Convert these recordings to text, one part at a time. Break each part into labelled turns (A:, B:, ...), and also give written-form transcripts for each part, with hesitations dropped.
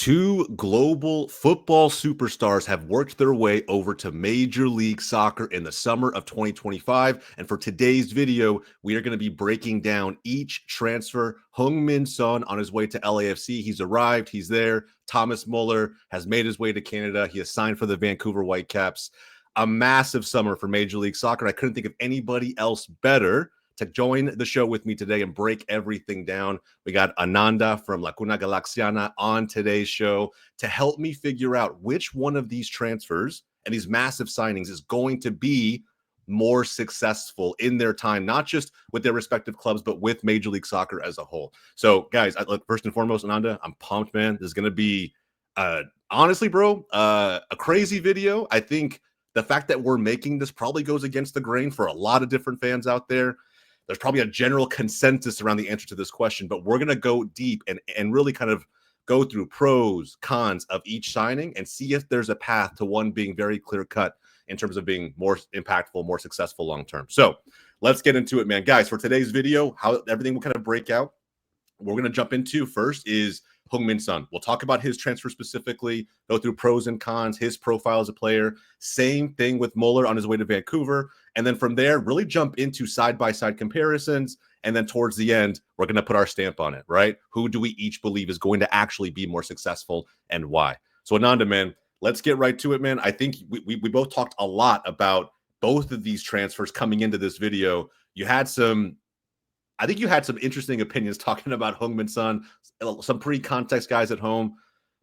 A: Two global football superstars have worked their way over to Major League Soccer in the summer of 2025. And for today's video, we are going to be breaking down each transfer. Heung-Min Son on his way to LAFC. He's arrived. He's there. Thomas Müller has made his way to Canada. He has signed for the Vancouver Whitecaps. A massive summer for Major League Soccer. I couldn't think of anybody else better to join the show with me today and break everything down. We got Ananda from Cuna Galaxiana on today's show to help me figure out which one of these transfers and these massive signings is going to be more successful in their time, not just with their respective clubs, but with Major League Soccer as a whole. So, guys, first and foremost, Ananda, I'm pumped, man. This is going to be, honestly, bro, a crazy video. I think the fact that we're making this probably goes against the grain for a lot of different fans out there. There's probably a general consensus around the answer to this question, but we're going to go deep and really kind of go through pros, cons of each signing and see if there's a path to one being very clear-cut in terms of being more impactful, more successful long-term. So let's get into it, man. Guys, for today's video, how everything will kind of break out, we're going to jump into first is Heung-Min Son. We'll talk about his transfer specifically, go through pros and cons, his profile as a player. Same thing with Muller on his way to Vancouver. And then from there, really jump into side-by-side comparisons. And then towards the end, we're going to put our stamp on it, right? Who do we each believe is going to actually be more successful and why? So Ananda, man, let's get right to it, man. I think we both talked a lot about both of these transfers coming into this video. I think you had some interesting opinions talking about Heung-Min Son, some pre-context guys at home.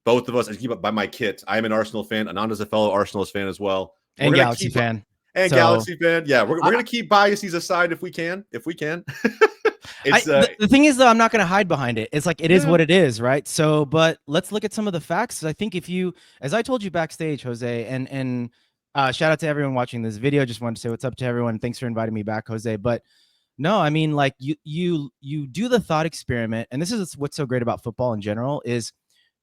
A: Both of us, I keep up by my kit. I am an Arsenal fan. Ananda's a fellow Arsenal fan as well.
B: And Galaxy fan.
A: And so, Galaxy fan. Yeah, we're going to keep biases aside if we can.
B: The thing is, though, I'm not going to hide behind it. It's like it is what it is, right? So, but let's look at some of the facts. I think if you, as I told you backstage, Jose, and shout out to everyone watching this video. Just wanted to say what's up to everyone. Thanks for inviting me back, Jose. But no, I mean, like you do the thought experiment, and this is what's so great about football in general is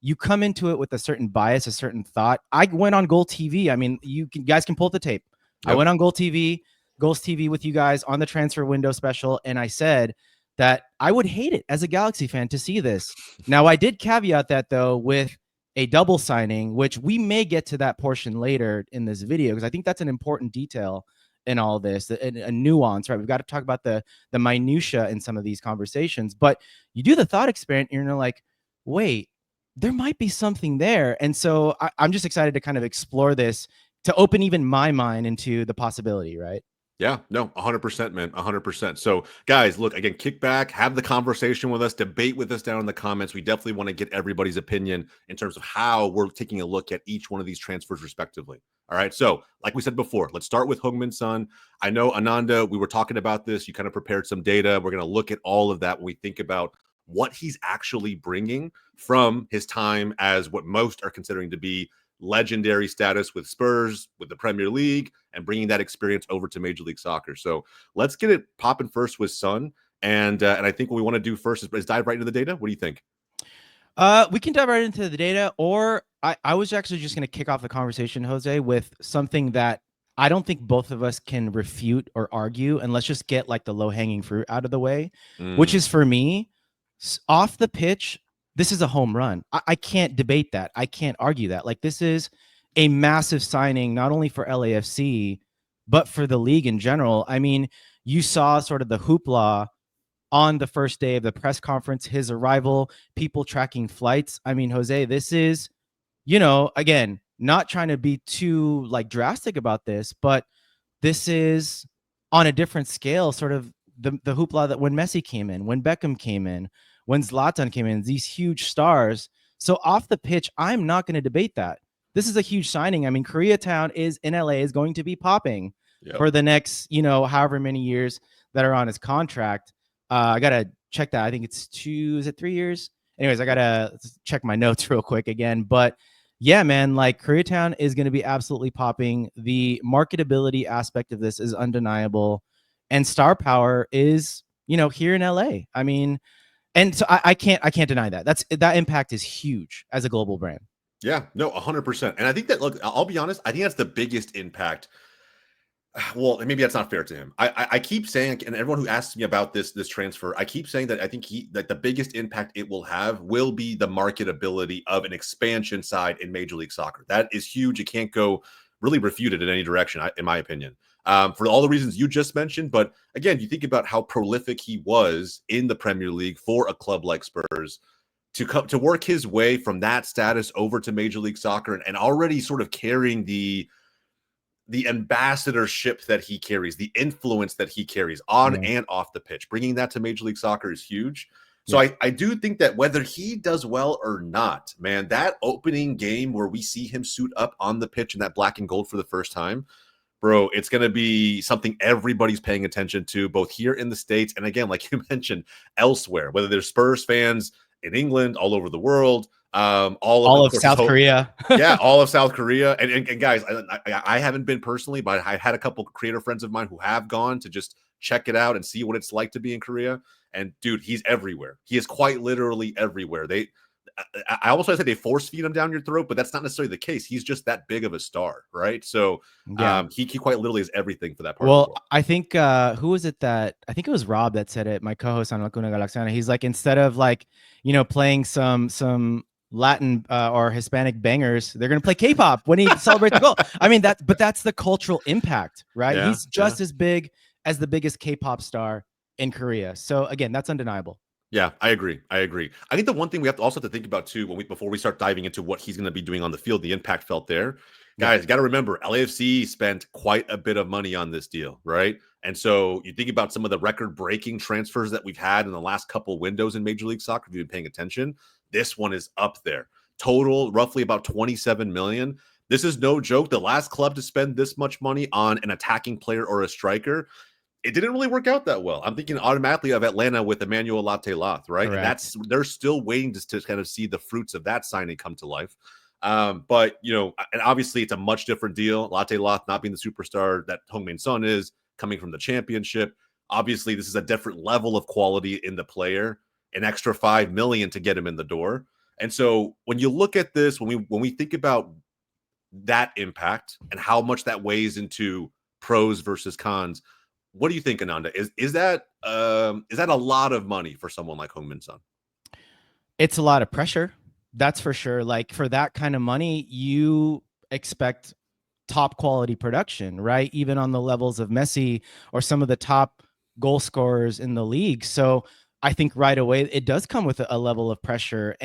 B: you come into it with a certain bias, a certain thought. I went on GOLZ TV. I mean, guys can pull up the tape. Yep. I went on GOLZ TV with you guys on the transfer window special, and I said that I would hate it as a Galaxy fan to see this. Now, I did caveat that though with a double signing, which we may get to that portion later in this video because I think that's an important detail in all this, a nuance, right? We've got to talk about the minutia in some of these conversations, but you do the thought experiment and you're like, wait, there might be something there. And so I'm just excited to kind of explore this to open even my mind into the possibility, right?
A: Yeah, no, 100%, man, 100%. So, guys, look, again, kick back, have the conversation with us, debate with us down in the comments. We definitely want to get everybody's opinion in terms of how we're taking a look at each one of these transfers respectively. All right, so like we said before, let's start with Heung-Min Son. I know, Ananda, we were talking about this. You kind of prepared some data. We're going to look at all of that when we think about what he's actually bringing from his time as what most are considering to be legendary status with Spurs, with the Premier League, and bringing that experience over to Major League Soccer. So let's get it popping first with Son. And I think what we want to do first is dive right into the data. What do you think?
B: We can dive right into the data, or I was actually just going to kick off the conversation, Jose, with something that I don't think both of us can refute or argue, and let's just get like the low-hanging fruit out of the way, which is for me, off the pitch, this is a home run. I can't debate that. I can't argue that. Like, this is a massive signing, not only for LAFC, but for the league in general. I mean, you saw sort of the hoopla on the first day of the press conference, his arrival, people tracking flights. I mean, Jose, this is, again, not trying to be too like drastic about this, but this is on a different scale, sort of the hoopla that when Messi came in, when Beckham came in, when Zlatan came in, these huge stars. So off the pitch, I'm not going to debate that. This is a huge signing. I mean, Koreatown in LA is going to be popping for the next, however many years that are on his contract. I got to check that. I think it's 3 years? Anyways, I got to check my notes real quick again. But yeah, man, like Koreatown is going to be absolutely popping. The marketability aspect of this is undeniable. And star power is, here in LA. I mean, and so I can't deny that. That impact is huge as a global brand.
A: Yeah, no, 100%. And I think that, look, I'll be honest, I think that's the biggest impact Well, maybe that's not fair to him. I keep saying, and everyone who asks me about this transfer, I keep saying that I think that the biggest impact it will have will be the marketability of an expansion side in Major League Soccer. That is huge. It can't go really refuted in any direction, in my opinion, for all the reasons you just mentioned. But again, you think about how prolific he was in the Premier League for a club like Spurs. To work his way from that status over to Major League Soccer and already sort of carrying the ambassadorship that he carries, the influence that he carries on and off the pitch, bringing that to Major League Soccer is huge. So I do think that whether he does well or not, man, that opening game where we see him suit up on the pitch in that black and gold for the first time, bro, it's going to be something everybody's paying attention to, both here in the States and, again, like you mentioned, elsewhere, whether there's Spurs fans in England, all over the world,
B: all of South Korea.
A: Yeah, all of South Korea. And guys, I haven't been personally, but I had a couple creator friends of mine who have gone to just check it out and see what it's like to be in Korea. And dude, he's everywhere. He is quite literally everywhere. I almost want to say they force feed him down your throat, but that's not necessarily the case. He's just that big of a star, right? So he quite literally is everything for that part of the world.
B: I think who was it that I think it was Rob that said it, my co-host on Cuna Galaxiana. He's like, instead of like, playing some Latin or Hispanic bangers, they're gonna play K-pop when he celebrates the goal. I mean, but that's the cultural impact, right?
A: Yeah,
B: he's just as big as the biggest K-pop star in Korea. So again, that's undeniable.
A: Yeah, I agree. I think the one thing we have to also have to think about too, before we start diving into what he's going to be doing on the field, the impact felt there, guys, you got to remember LAFC spent quite a bit of money on this deal, right? And so you think about some of the record-breaking transfers that we've had in the last couple windows in Major League Soccer. If you've been paying attention, this one is up there. Total, roughly about 27 million. This is no joke. The last club to spend this much money on an attacking player or a striker, it didn't really work out that well. I'm thinking automatically of Atlanta with Emmanuel Latte-Lath, right?
B: Correct.
A: And they're still waiting to kind of see the fruits of that signing come to life. But and obviously it's a much different deal. Latte-Lath not being the superstar that Heung-Min Son is, coming from the championship. Obviously, this is a different level of quality in the player. An extra 5 million to get him in the door. And so when you look at this, when we think about that impact and how much that weighs into pros versus cons, what do you think, Ananda? Is that a lot of money for someone like Heung-Min Son?
B: It's a lot of pressure, that's for sure. Like, for that kind of money, you expect top quality production, right? Even on the levels of Messi or some of the top goal scorers in the league. So I think right away it does come with a level of pressure.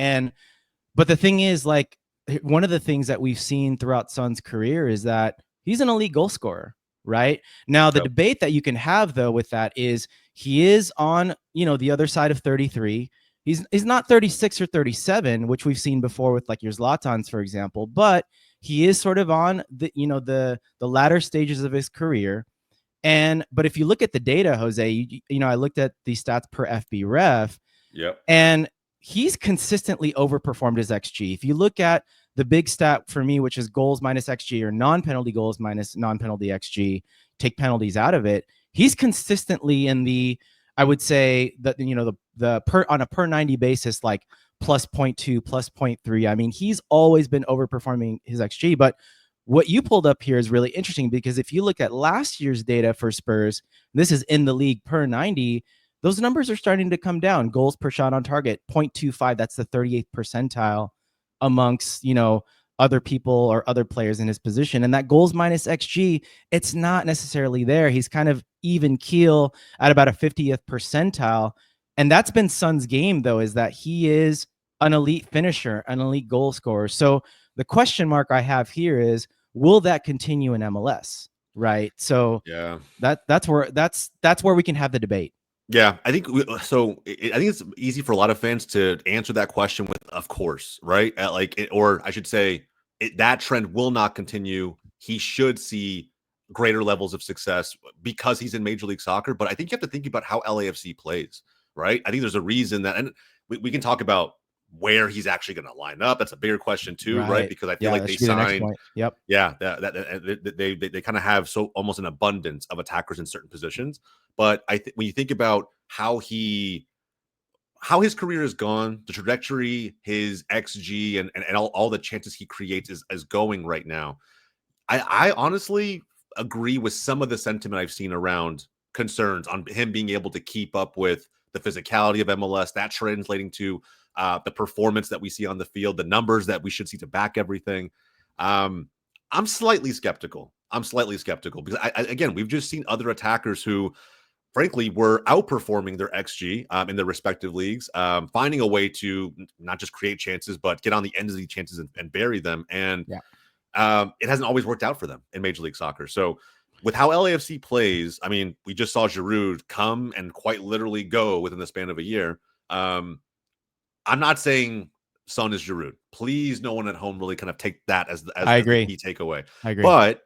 B: But the thing is, like, one of the things that we've seen throughout Son's career is that he's an elite goal scorer. Right now, the debate that you can have though with that is he is on, the other side of 33. He's not 36 or 37, which we've seen before with like your Zlatans, for example, but he is sort of on the latter stages of his career. But if you look at the data, Jose, I looked at the stats per FB ref.
A: Yep.
B: And he's consistently overperformed his XG. If you look at the big stat for me, which is goals minus XG, or non-penalty goals minus non-penalty XG, take penalties out of it, he's consistently in the, I would say that, on a per 90 basis, like plus 0.2, plus 0.3. I mean, he's always been overperforming his XG. But what you pulled up here is really interesting, because if you look at last year's data for Spurs, this is in the league per 90, those numbers are starting to come down. Goals per shot on target, 0.25. That's the 38th percentile amongst, other people or other players in his position. And that goals minus XG, it's not necessarily there. He's kind of even keel at about a 50th percentile. And that's been Son's game, though, is that he is an elite finisher, an elite goal scorer. So the question mark I have here is, will that continue in MLS? Right. So
A: yeah,
B: that's where we can have the debate.
A: Yeah, I think so. I think it's easy for a lot of fans to answer that question with, "Of course," right? Or I should say, that trend will not continue. He should see greater levels of success because he's in Major League Soccer. But I think you have to think about how LAFC plays, right? I think there's a reason that, and we can talk about where he's actually going to line up. That's a bigger question too, right? Because I feel like they signed.
B: Yep.
A: Yeah, they kind of have so almost an abundance of attackers in certain positions. But when you think about how his career has gone, the trajectory, his XG, and all the chances he creates is going right now. I honestly, agree with some of the sentiment I've seen around concerns on him being able to keep up with the physicality of MLS, that translating to the performance that we see on the field, the numbers that we should see to back everything. I'm slightly skeptical. Because again, we've just seen other attackers who frankly were outperforming their XG in their respective leagues, finding a way to not just create chances, but get on the ends of these chances and bury them. And it hasn't always worked out for them in Major League Soccer. So with how LAFC plays, I mean, we just saw Giroud come and quite literally go within the span of a year. I'm not saying Son is Giroud. Please, no one at home really kind of take that as the key takeaway.
B: I agree.
A: But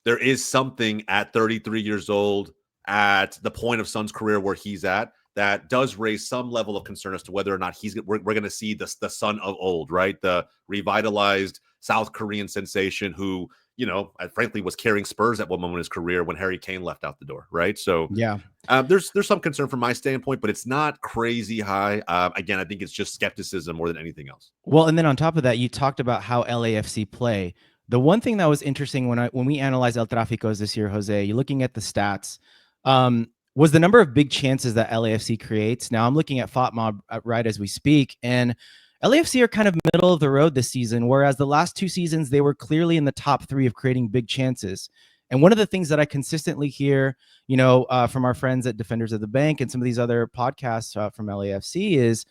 A: there is something at 33 years old, at the point of Son's career where he's at, that does raise some level of concern as to whether or not we're going to see the Son of old, right? The revitalized South Korean sensation who, you know, frankly was carrying Spurs at one moment in his career when Harry Kane left out the door, right? So there's some concern from my standpoint, but it's not crazy high. Again, I think it's just skepticism more than anything else.
B: Well, and then on top of that, you talked about how LAFC play. The one thing that was interesting when we analyzed El Tráficos this year, Jose, you're looking at the stats, was the number of big chances that LAFC creates. Now I'm looking at FOTMob right as we speak, and LAFC are kind of middle of the road this season, whereas the last two seasons, they were clearly in the top three of creating big chances. And one of the things that I consistently hear, you know, from our friends at Defenders of the Bank and some of these other podcasts from LAFC is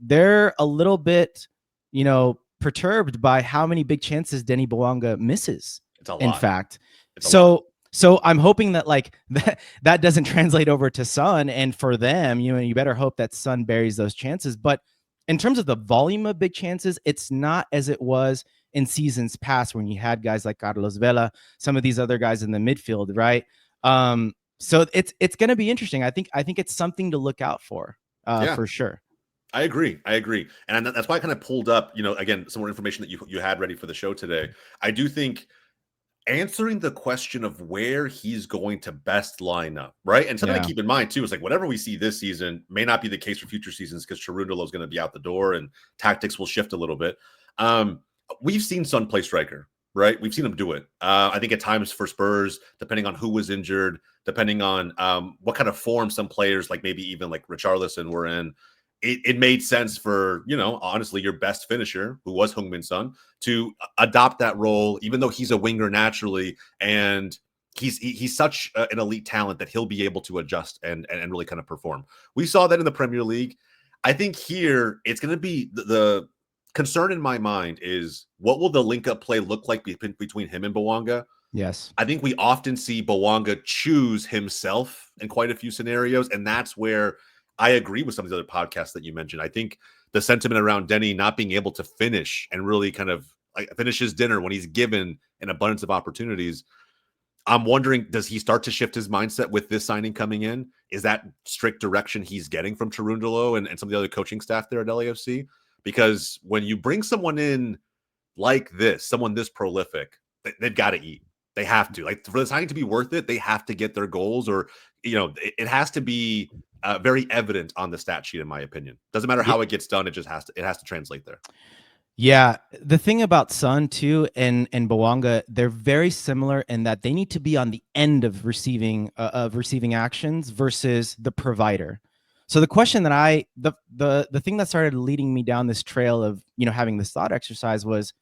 B: they're a little bit, you know, perturbed by how many big chances Denny Bouanga misses.
A: It's a lot.
B: In fact. So I'm hoping that like that doesn't translate over to Son. And for them, you know, you better hope that Son buries those chances. But in terms of the volume of big chances, it's not as it was in seasons past when you had guys like Carlos Vela, some of these other guys in the midfield, right? So it's going to be interesting. I think it's something to look out for sure.
A: I agree. And that's why I kind of pulled up, you know, again, some more information that you had ready for the show today. I do think answering the question of where he's going to best line up, right? And something to keep in mind too is like whatever we see this season may not be the case for future seasons because Cherundolo is going to be out the door and tactics will shift a little bit. We've seen Son play striker, right? We've seen him do it. I think at times for Spurs, depending on who was injured, depending on what kind of form some players, like maybe even like Richarlison were in, it made sense for, you know, honestly, your best finisher, who was Heung-Min Son, to adopt that role, even though he's a winger naturally, and he's such an elite talent that he'll be able to adjust and really kind of perform. We saw that in the Premier League. I think here it's going to be the concern in my mind is what will the link-up play look like between him and Bouanga?
B: Yes.
A: I think we often see Bouanga choose himself in quite a few scenarios, and that's where I agree with some of the other podcasts that you mentioned. I think the sentiment around Denny not being able to finish and really kind of like finish his dinner when he's given an abundance of opportunities. I'm wondering, does he start to shift his mindset with this signing coming in? Is that strict direction he's getting from Cherundolo and some of the other coaching staff there at LAFC? Because when you bring someone in like this, someone this prolific, they've got to eat. They have to. Like for the signing to be worth it, they have to get their goals, or you know, it has to be very evident on the stat sheet, in my opinion. Doesn't matter how it gets done; it just has to translate there.
B: Yeah, the thing about Son too and Bouanga, they're very similar in that they need to be on the end of receiving actions versus the provider. So the question that the thing that started leading me down this trail of, you know, having this thought exercise was,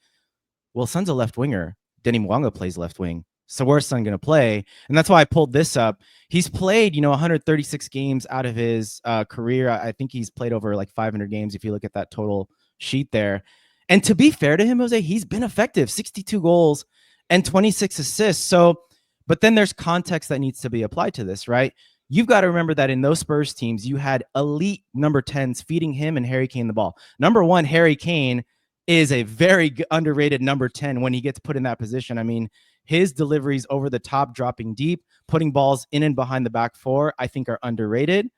B: well, Son's a left winger. Denny Bouanga plays left wing. So where's Son going to play? And that's why I pulled this up. He's played, you know, 136 games out of his career. I think he's played over like 500 games if you look at that total sheet there. And to be fair to him, Jose, he's been effective, 62 goals and 26 assists. So, but then there's context that needs to be applied to this, right? You've got to remember that in those Spurs teams, you had elite number 10s feeding him and Harry Kane the ball. Number one, Harry Kane is a very underrated number 10 when he gets put in that position. I mean, his deliveries over the top, dropping deep, putting balls in and behind the back four, I think are underrated.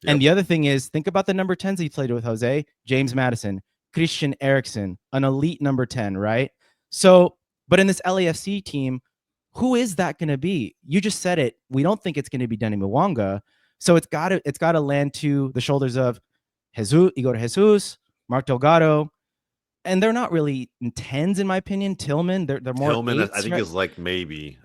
B: Yep. And the other thing is, think about the number 10s he played with, Jose. James Maddison, Christian Eriksen, an elite number 10, right? So, but in this LAFC team, who is that going to be? You just said it. We don't think it's going to be Denny Bouanga. So it's got to land to the shoulders of Jesus. You go to Jesus, Mark Delgado, and they're not really 10s in my opinion. Tillman, they're more
A: Tillman, I
B: 8s,
A: think,
B: right?
A: is like maybe.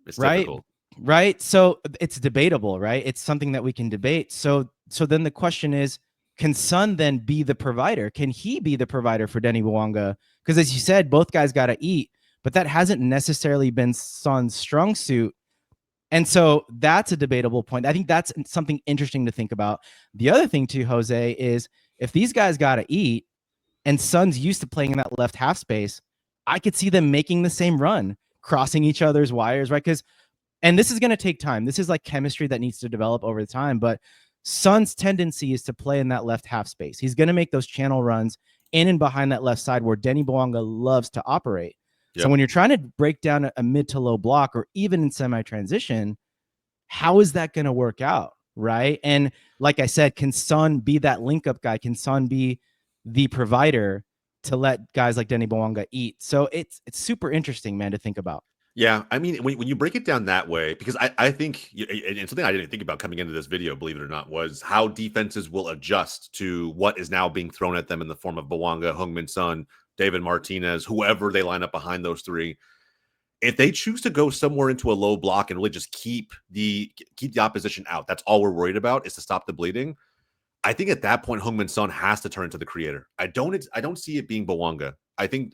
A: It's
B: Right?
A: difficult.
B: Right? So it's debatable, right? It's something that we can debate. So then the question is, can Son then be the provider? Can he be the provider for Denny Bwanga? Because as you said, both guys got to eat, but that hasn't necessarily been Son's strong suit. And so that's a debatable point. I think that's something interesting to think about. The other thing too, Jose, is if these guys got to eat and Son's used to playing in that left half space, I could see them making the same run, crossing each other's wires, right? And this is going to take time. This is like chemistry that needs to develop over time. But Son's tendency is to play in that left half space. He's going to make those channel runs in and behind that left side where Denny Bwanga loves to operate. Yep. So when you're trying to break down a mid to low block or even in semi-transition, how is that going to work out, right? And like I said, can Son be that link-up guy? Can Son be the provider to let guys like Denny Bwanga eat? So it's super interesting, man, to think about.
A: Yeah, I mean, when you break it down that way, because I think, and something I didn't think about coming into this video, believe it or not, was how defenses will adjust to what is now being thrown at them in the form of Bwanga, Heung-Min Son, David Martinez, whoever they line up behind those three. If they choose to go somewhere into a low block and really just keep the opposition out, that's all we're worried about, is to stop the bleeding. I think at that point, Heung-Min Son has to turn into the creator. I don't see it being Bwanga. I think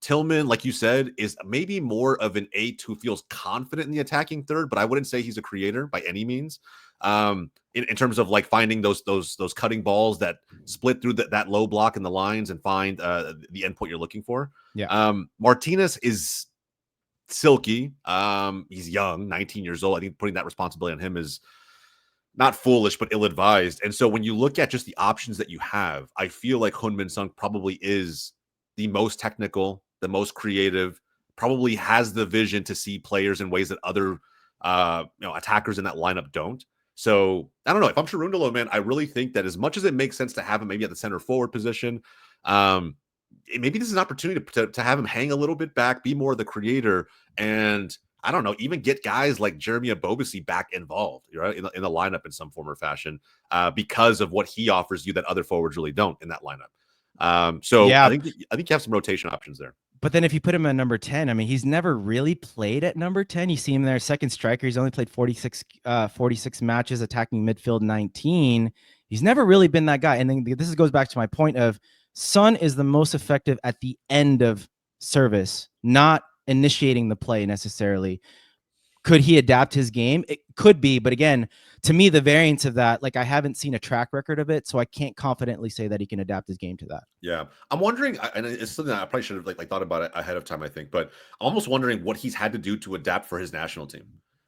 A: Tillman, like you said, is maybe more of an 8 who feels confident in the attacking third, but I wouldn't say he's a creator by any means. In terms of like finding those cutting balls that split through that low block in the lines and find the endpoint you're looking for.
B: Yeah.
A: Martinez is silky. He's young, 19 years old. I think putting that responsibility on him is not foolish, but ill-advised. And so when you look at just the options that you have, I feel like Heung-Min Son probably is the most technical, the most creative, probably has the vision to see players in ways that other attackers in that lineup don't. So I don't know. If I'm Cherundolo, man, I really think that as much as it makes sense to have him maybe at the center forward position, maybe this is an opportunity to have him hang a little bit back, be more of the creator, and I don't know, even get guys like Jeremy Abobasi back involved, right, in the lineup in some form or fashion, because of what he offers you that other forwards really don't in that lineup. So yeah, I think you have some rotation options there.
B: But then if you put him at number 10, I mean, he's never really played at number 10. You see him there, second striker. He's only played 46 matches, attacking midfield 19. He's never really been that guy. And then this goes back to my point of Son is the most effective at the end of service, not initiating the play necessarily. Could he adapt his game? It could be, but again, to me, the variance of that, like I haven't seen a track record of it, so I can't confidently say that he can adapt his game to that.
A: Yeah, I'm wondering, and it's something that I probably should have like thought about it ahead of time, I think, but I'm almost wondering what he's had to do to adapt for his national team,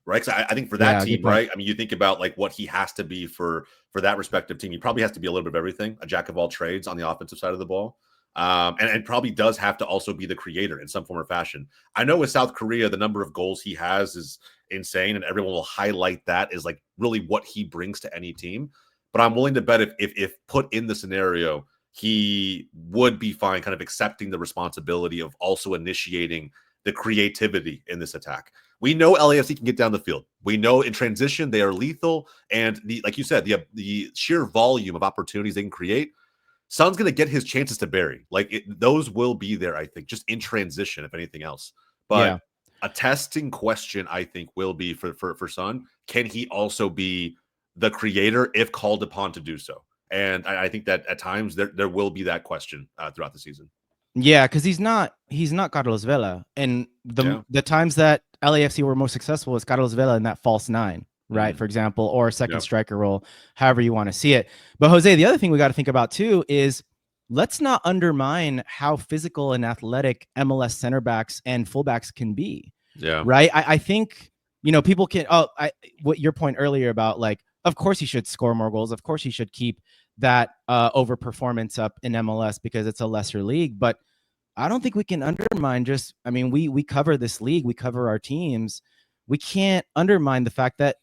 A: right? Because I think for that team, right? I mean, you think about like what he has to be for that respective team. He probably has to be a little bit of everything, a jack of all trades on the offensive side of the ball. And probably does have to also be the creator in some form or fashion. I know with South Korea, the number of goals he has is insane, and everyone will highlight that as like really what he brings to any team. But I'm willing to bet if put in the scenario, he would be fine kind of accepting the responsibility of also initiating the creativity in this attack. We know LAFC can get down the field. We know in transition they are lethal, and like you said, the sheer volume of opportunities they can create, Son's going to get his chances to bury. Like those will be there, I think, just in transition, if anything else. But a testing question, I think, will be for Son. Can he also be the creator if called upon to do so? And I think that at times there will be that question throughout the season.
B: Yeah, because he's not Carlos Vela, and the times that LAFC were most successful was Carlos Vela in that false nine, right? For example, or second striker role, however you want to see it. But Jose, the other thing we got to think about too is let's not undermine how physical and athletic MLS center backs and fullbacks can be.
A: Yeah.
B: Right. I think, people can, what your point earlier about like, of course he should score more goals. Of course he should keep that overperformance up in MLS because it's a lesser league. But I don't think we can undermine we cover this league. We cover our teams. We can't undermine the fact that,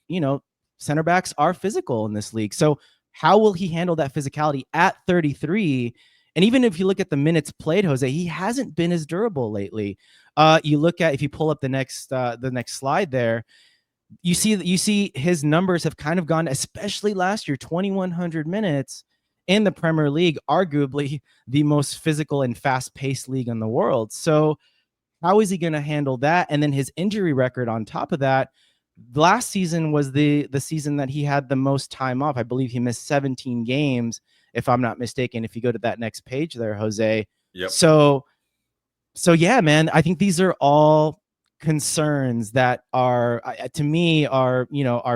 B: center backs are physical in this league. So how will he handle that physicality at 33? And even if you look at the minutes played, Jose, he hasn't been as durable lately. You look at, if you pull up the next slide there, you see his numbers have kind of gone, especially last year, 2,100 minutes. in the Premier League, arguably the most physical and fast-paced league in the world. So how is he going to handle that? And then his injury record on top of that, last season was the season that he had the most time off. I believe he missed 17 games, if I'm not mistaken, if you go to that next page there, Jose.
A: Yep.
B: So yeah, man, I think these are all concerns that are, to me, are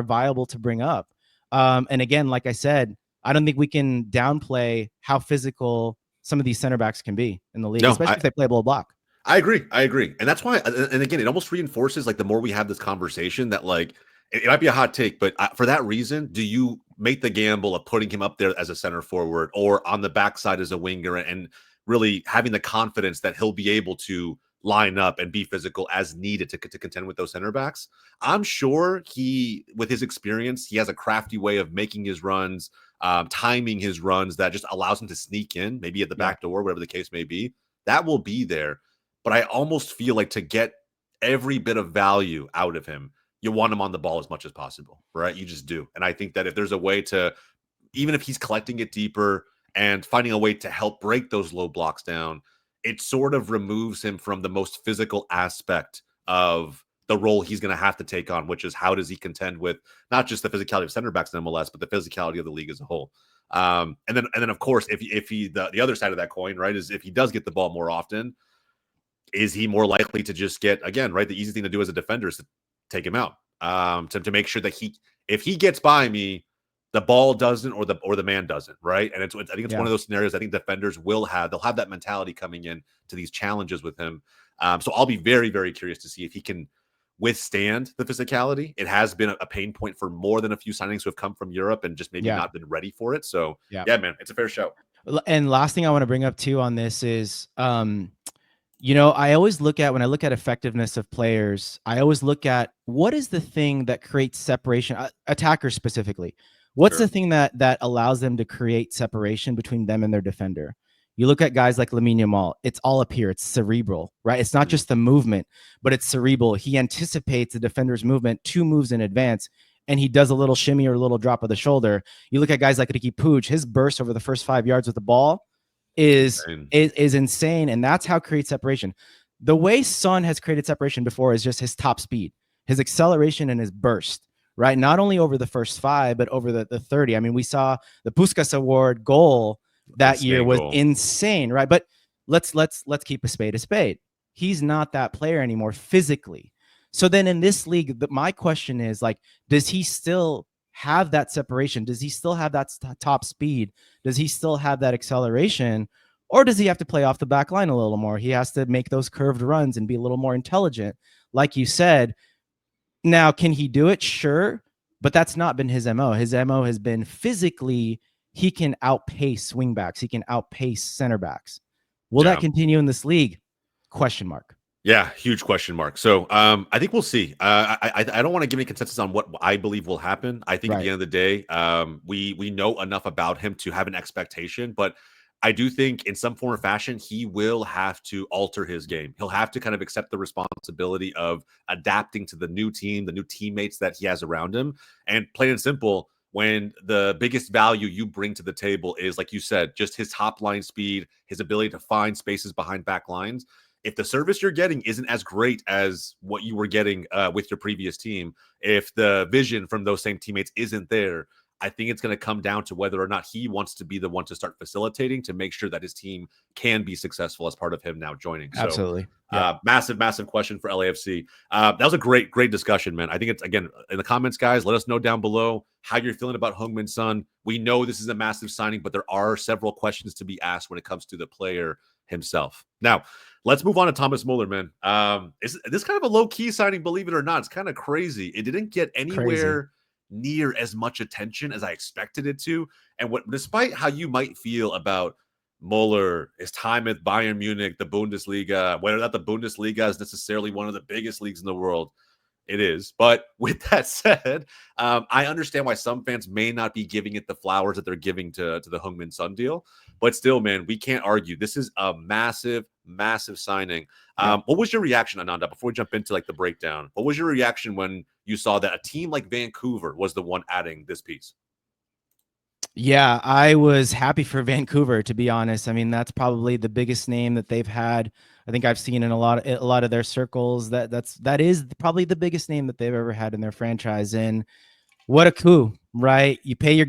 B: viable to bring up. And again, like I said, I don't think we can downplay how physical some of these center backs can be in the league, especially if they play blow block.
A: I agree. And that's why, and again, it almost reinforces, like, the more we have this conversation, that, like, it might be a hot take, but for that reason, do you make the gamble of putting him up there as a center forward or on the backside as a winger, and really having the confidence that he'll be able to line up and be physical as needed to contend with those center backs? I'm sure with his experience, he has a crafty way of making his runs, timing his runs, that just allows him to sneak in, maybe at the back door, whatever the case may be. That will be there. But I almost feel like, to get every bit of value out of him, you want him on the ball as much as possible, right? You just do. And I think that if there's a way to, even if he's collecting it deeper and finding a way to help break those low blocks down, it sort of removes him from the most physical aspect of the role he's going to have to take on, which is how does he contend with not just the physicality of center backs in MLS, but the physicality of the league as a whole. And then of course, if he the other side of that coin, right, is if he does get the ball more often, is he more likely to just get, again, right, the easy thing to do as a defender is to take him out, to make sure that if he gets by me, the ball doesn't, or the man doesn't, right? And I think it's one of those scenarios I think defenders they'll have that mentality coming in to these challenges with him. So I'll be very, very curious to see if he can withstand the physicality. It has been a pain point for more than a few signings who have come from Europe and just maybe not been ready for it. So yeah, man, it's a fair show.
B: And last thing I want to bring up too on this is, I always look at, when I look at effectiveness of players, I always look at what is the thing that creates separation, attackers specifically. What's the thing that allows them to create separation between them and their defender? You look at guys like Lamine Yamal, it's all up here. It's cerebral, right? It's not just the movement, but it's cerebral. He anticipates the defender's movement 2 moves in advance, and he does a little shimmy or a little drop of the shoulder. You look at guys like Ricky Puig, his burst over the first 5 yards with the ball is insane, and that's how create separation. The way Son has created separation before is just his top speed, his acceleration, and his burst, right? Not only over the first 5, but over the 30. I mean, we saw the Puskás Award goal that year was insane, right? But let's keep a spade a spade. He's not that player anymore physically. So then in this league, my question is, like, does he still have that separation? Does he still have that top speed? Does he still have that acceleration? Or does he have to play off the back line a little more? He has to make those curved runs and be a little more intelligent, like you said. Now, can he do it? Sure. But that's not been his MO. His MO has been physically, he can outpace wingbacks. He can outpace center backs. Will that continue in this league? Question mark.
A: Yeah, huge question mark. So I think we'll see. I don't want to give any consensus on what I believe will happen. I think at the end of the day, we know enough about him to have an expectation, but I do think in some form or fashion, he will have to alter his game. He'll have to kind of accept the responsibility of adapting to the new team, the new teammates that he has around him. And plain and simple, when the biggest value you bring to the table is, like you said, just his top line speed, his ability to find spaces behind back lines. If the service you're getting isn't as great as what you were getting with your previous team, if the vision from those same teammates isn't there, I think it's going to come down to whether or not he wants to be the one to start facilitating to make sure that his team can be successful as part of him now joining.
B: Absolutely.
A: So, massive question for LAFC. That was a great discussion, man. I think it's, again, in the comments, guys, let us know down below how you're feeling about Heung-Min Son. We know this is a massive signing, but there are several questions to be asked when it comes to the player himself. Now, let's move on to Thomas Müller, man. Is this kind of a low-key signing, believe it or not? It's kind of crazy. It didn't get anywhere near as much attention as I expected it to. And despite how you might feel about Muller, his time at Bayern Munich, the Bundesliga, whether or not the Bundesliga is necessarily one of the biggest leagues in the world, it is. But with that said, I understand why some fans may not be giving it the flowers that they're giving to the Heung-Min Son deal. But still, man, we can't argue. This is a massive signing. What was your reaction, Ananda, before we jump into like the breakdown? What was your reaction when you saw that a team like Vancouver was the one adding this piece?
B: Yeah, I was happy for Vancouver, to be honest. I mean, that's probably the biggest name that they've had. I think I've seen in a lot of their circles that is probably the biggest name that they've ever had in their franchise. And what a coup, right? You pay your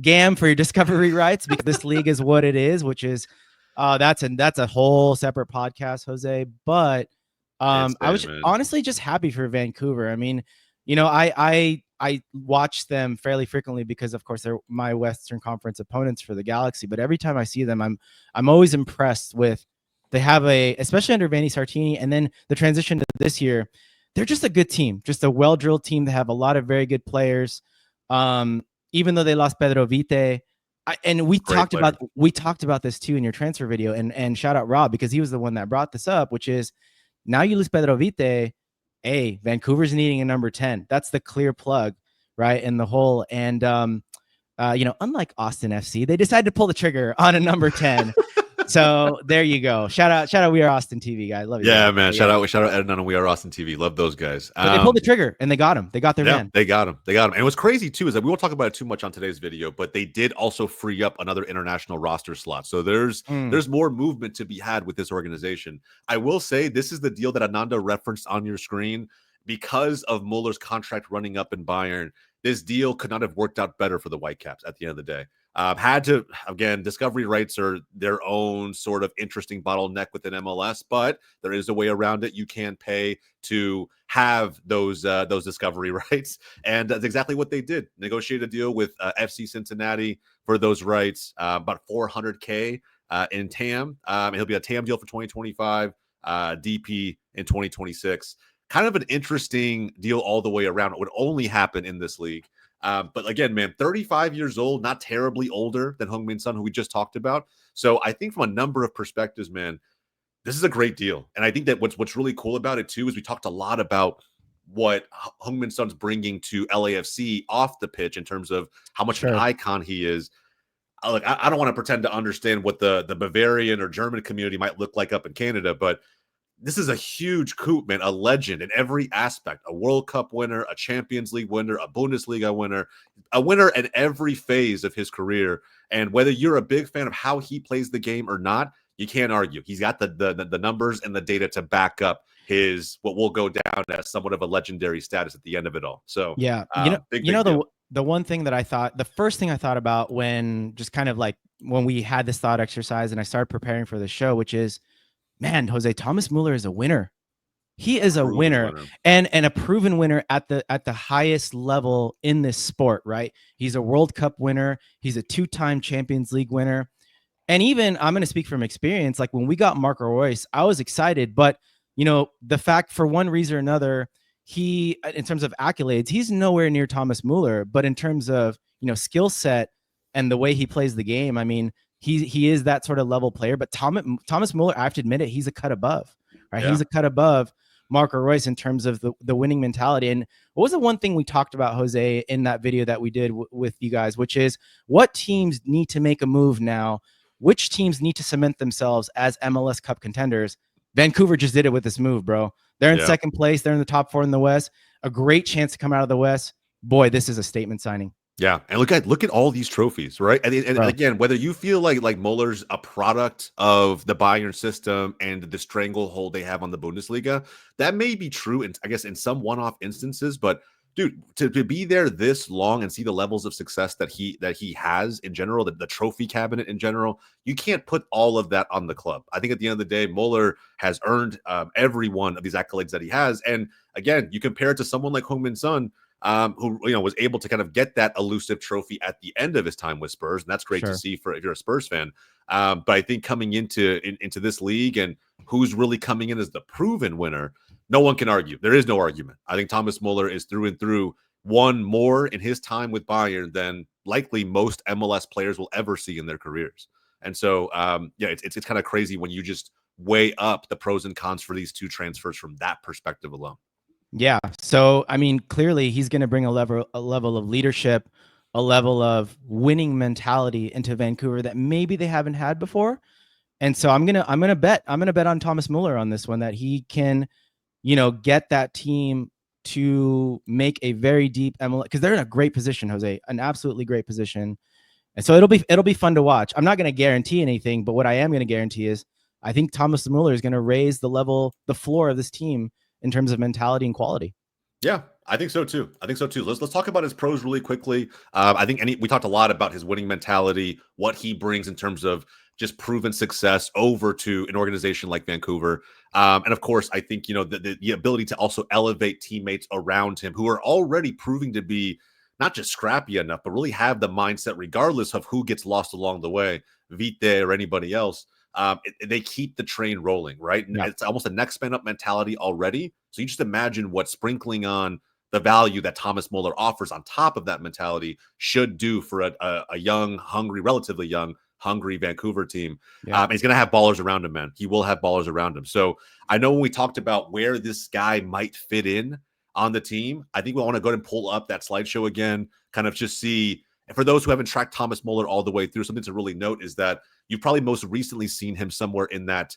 B: gam for your discovery rights because this league is what it is, which is that's a whole separate podcast, Jose. But I
A: Insane,
B: was
A: man.
B: honestly just happy for Vancouver. I mean, I watch them fairly frequently because of course they're my Western Conference opponents for the Galaxy. But every time I see them, I'm always impressed with they have especially under Vanni Sartini, and then the transition to this year they're just a good team, just a well-drilled team. They have a lot of very good players. Even though they lost Pedro Vite, and we
A: Great
B: talked about this too in your transfer video, and shout out Rob because he was the one that brought this up, which is now you lose Pedro Vite. Hey, Vancouver's needing a number 10. That's the clear plug, right, in the hole. And unlike Austin FC, they decided to pull the trigger on a number 10. So there you go. Shout out, We Are Austin TV, guys. Love you.
A: Yeah,
B: Guys.
A: man. Shout out Ed and We Are Austin TV. Love those guys.
B: But they pulled the trigger and they got him. They got their man.
A: They got him. And what's crazy too is that we won't talk about it too much on today's video, but they did also free up another international roster slot. So there's more movement to be had with this organization. I will say this is the deal that Ananda referenced on your screen. Because of Muller's contract running up in Bayern, this deal could not have worked out better for the Whitecaps at the end of the day. Had to, again, discovery rights are their own sort of interesting bottleneck within MLS, but there is a way around it. You can pay to have those discovery rights, and that's exactly what they did. Negotiate a deal with FC Cincinnati for those rights, about $400K in TAM. It'll be a TAM deal for 2025, DP in 2026. Kind of an interesting deal all the way around. It would only happen in this league. But again, man, 35 years old, not terribly older than Heung-Min Son, who we just talked about. So I think from a number of perspectives, man, this is a great deal. And I think that what's really cool about it too is we talked a lot about what Heung-Min Son's bringing to LAFC off the pitch in terms of how much of an icon he is. Like, I don't want to pretend to understand what the Bavarian or German community might look like up in Canada, but this is a huge coup, man, a legend in every aspect, a World Cup winner, a Champions League winner, a Bundesliga winner, a winner in every phase of his career. And whether you're a big fan of how he plays the game or not, you can't argue. He's got the numbers and the data to back up his, what will go down as somewhat of a legendary status at the end of it all. So
B: yeah, the one thing that the first thing I thought about when just kind of like when we had this thought exercise and I started preparing for the show, which is, man, Jose, Thomas Müller is a winner. He is a winner and a proven winner at the highest level in this sport, right? He's a World Cup winner. He's a 2-time Champions League winner. And even I'm going to speak from experience. Like when we got Marco Reus, I was excited, but the fact for one reason or another, he, in terms of accolades, he's nowhere near Thomas Müller, but in terms of, skill set and the way he plays the game, I mean, he is that sort of level player, but Thomas Müller, I have to admit it, he's a cut above, right? Yeah. He's a cut above Marco Reus in terms of the winning mentality. And what was the one thing we talked about, Jose, in that video that we did with you guys, which is what teams need to make a move now, which teams need to cement themselves as MLS Cup contenders. Vancouver just did it with this move, bro. They're in second place. They're in the top 4 in the West. A great chance to come out of the West. Boy, this is a statement signing.
A: Yeah, and look at all these trophies, right? And again, whether you feel like Muller's a product of the Bayern system and the stranglehold they have on the Bundesliga, that may be true, and I guess in some one-off instances. But dude, to be there this long and see the levels of success that he has in general, the trophy cabinet in general, you can't put all of that on the club. I think at the end of the day, Muller has earned every one of these accolades that he has. And again, you compare it to someone like Heung-Min Son, who was able to kind of get that elusive trophy at the end of his time with Spurs, and that's great to see for if you're a Spurs fan. But I think coming into this league and who's really coming in as the proven winner, no one can argue. There is no argument. I think Thomas Müller is through and through won more in his time with Bayern than likely most MLS players will ever see in their careers. And so, it's kind of crazy when you just weigh up the pros and cons for these two transfers from that perspective alone.
B: Yeah. So, I mean, clearly he's going to bring a level of leadership, a level of winning mentality into Vancouver that maybe they haven't had before. And so I'm going to bet on Thomas Müller on this one, that he can, get that team to make a very deep MLS, because they're in a great position, Jose, an absolutely great position. And so it'll be fun to watch. I'm not going to guarantee anything, but what I am going to guarantee is I think Thomas Müller is going to raise the floor of this team in terms of mentality and quality.
A: Yeah, I think so too. Let's talk about his pros really quickly. I think we talked a lot about his winning mentality, what he brings in terms of just proven success over to an organization like Vancouver. And of course, I think the ability to also elevate teammates around him who are already proving to be not just scrappy enough, but really have the mindset, regardless of who gets lost along the way, Vite or anybody else. They keep the train rolling, right? And it's almost a next man up mentality already. So you just imagine what sprinkling on the value that Thomas Muller offers on top of that mentality should do for a young, hungry, relatively young, hungry Vancouver team. He's going to have ballers around him, man. He will have ballers around him. So I know when we talked about where this guy might fit in on the team, I think we want to go ahead and pull up that slideshow again, kind of just see. And for those who haven't tracked Thomas Muller all the way through, something to really note is that you've probably most recently seen him somewhere in that,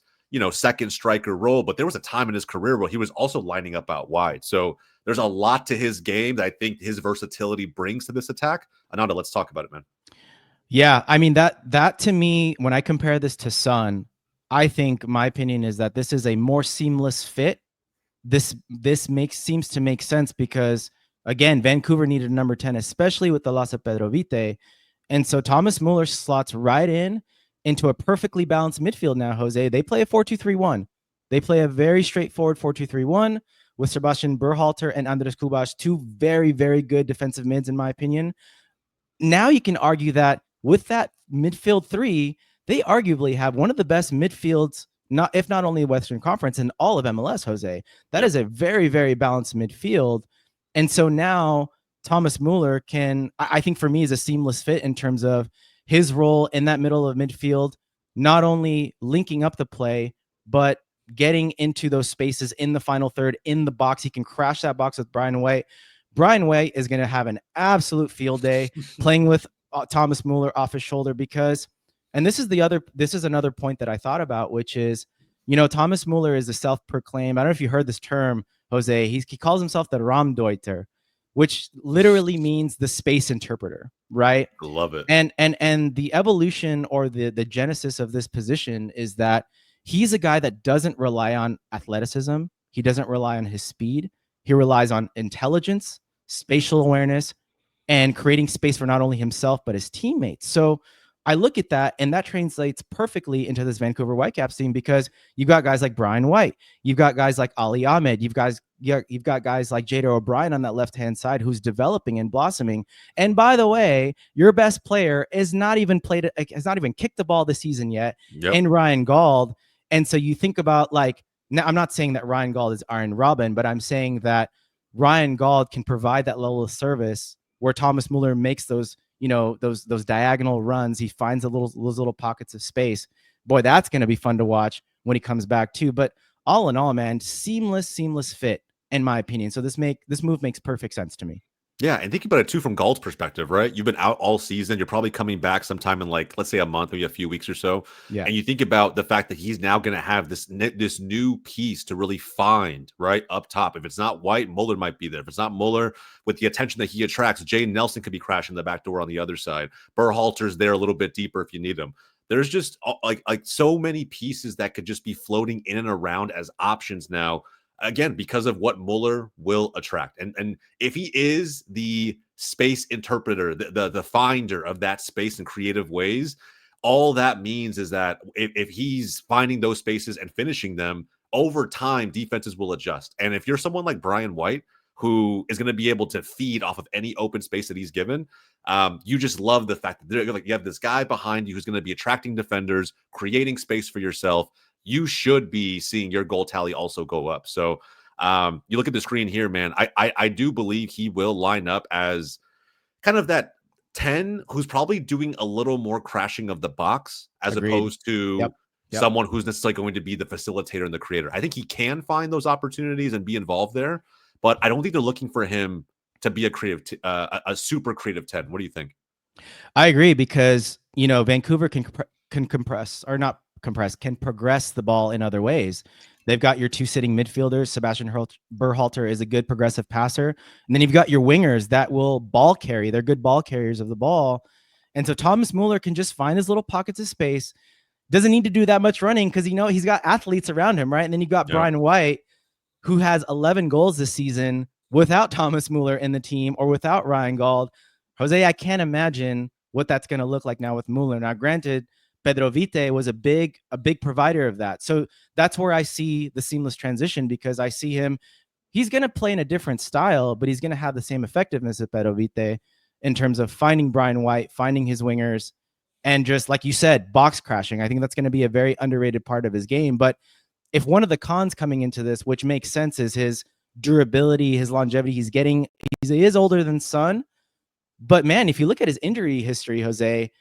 A: second striker role, but there was a time in his career where he was also lining up out wide. So there's a lot to his game that I think his versatility brings to this attack. Ananda, let's talk about it, man.
B: Yeah, I mean that to me, when I compare this to Son, I think my opinion is that this is a more seamless fit. This seems to make sense because again, Vancouver needed a number 10, especially with the loss of Pedro Vite. And so Thomas Muller slots right into a perfectly balanced midfield now, Jose. They play a 4-2-3-1. They play a very straightforward 4-2-3-1 with Sebastian Berhalter and Andres Kubas, two very, very good defensive mids, in my opinion. Now you can argue that with that midfield three, they arguably have one of the best midfields, if not only Western Conference, in all of MLS, Jose. That is a very, very balanced midfield. And so now Thomas Müller I think for me, is a seamless fit in terms of his role in that middle of midfield, not only linking up the play, but getting into those spaces in the final third in the box. He can crash that box with Brian White. Brian White is going to have an absolute field day playing with Thomas Müller off his shoulder because, and this is another point that I thought about, which is, Thomas Müller is a self-proclaimed, I don't know if you heard this term, Jose, he calls himself the Raumdeuter, which literally means the space interpreter, right?
A: Love it.
B: And the evolution or the genesis of this position is that he's a guy that doesn't rely on athleticism. He doesn't rely on his speed. He relies on intelligence, spatial awareness, and creating space for not only himself, but his teammates. So I look at that, and that translates perfectly into this Vancouver Whitecaps team because you've got guys like Brian White. You've got guys like Ali Ahmed. You've got guys like Jada O'Brien on that left-hand side who's developing and blossoming. And by the way, your best player has not even kicked the ball this season yet in Ryan Gauld. And so you think about now, I'm not saying that Ryan Gauld is Arjen Robben, but I'm saying that Ryan Gauld can provide that level of service where Thomas Müller makes those diagonal runs. He finds those little pockets of space. Boy, that's going to be fun to watch when he comes back too. But all in all, man, seamless fit in my opinion. So this move makes perfect sense to me.
A: Yeah, and think about it too from Gauld's perspective, right? You've been out all season. You're probably coming back sometime in let's say a month, maybe a few weeks or so.
B: Yeah.
A: And you think about the fact that he's now going to have this new piece to really find right up top. If it's not White, Muller might be there. If it's not Muller, with the attention that he attracts, Jay Nelson could be crashing the back door on the other side. Berhalter's there a little bit deeper if you need him. There's just like so many pieces that could just be floating in and around as options now. Again, because of what Muller will attract. And if he is the space interpreter, the finder of that space in creative ways, all that means is that if he's finding those spaces and finishing them, over time, defenses will adjust. And if you're someone like Brian White, who is going to be able to feed off of any open space that he's given, you just love the fact that you have this guy behind you who's going to be attracting defenders, creating space for yourself. You should be seeing your goal tally also go up. So you look at the screen here, man. I do believe he will line up as kind of that 10 who's probably doing a little more crashing of the box as
B: Agreed.
A: opposed to someone who's necessarily going to be the facilitator and the creator. I think he can find those opportunities and be involved there, but I don't think they're looking for him to be a super creative 10. What do you think?
B: I agree because, Vancouver can compress or not compress, can progress the ball in other ways. They've got your two sitting midfielders. Sebastian Berhalter is a good progressive passer. And then you've got your wingers that will ball carry. They're good ball carriers of the ball. And so Thomas Muller can just find his little pockets of space. Doesn't need to do that much running because, he's got athletes around him, right? And then you've got Brian White, who has 11 goals this season without Thomas Muller in the team or without Ryan Gauld. Jose, I can't imagine what that's going to look like now with Muller. Now, granted, Pedro Vite was a big provider of that. So that's where I see the seamless transition, because I see him, he's going to play in a different style, but he's going to have the same effectiveness as Pedro Vite in terms of finding Brian White, finding his wingers, and just like you said, box crashing. I think that's going to be a very underrated part of his game. But if one of the cons coming into this, which makes sense, is his durability, his longevity, he is older than Son. But man, if you look at his injury history, Jose,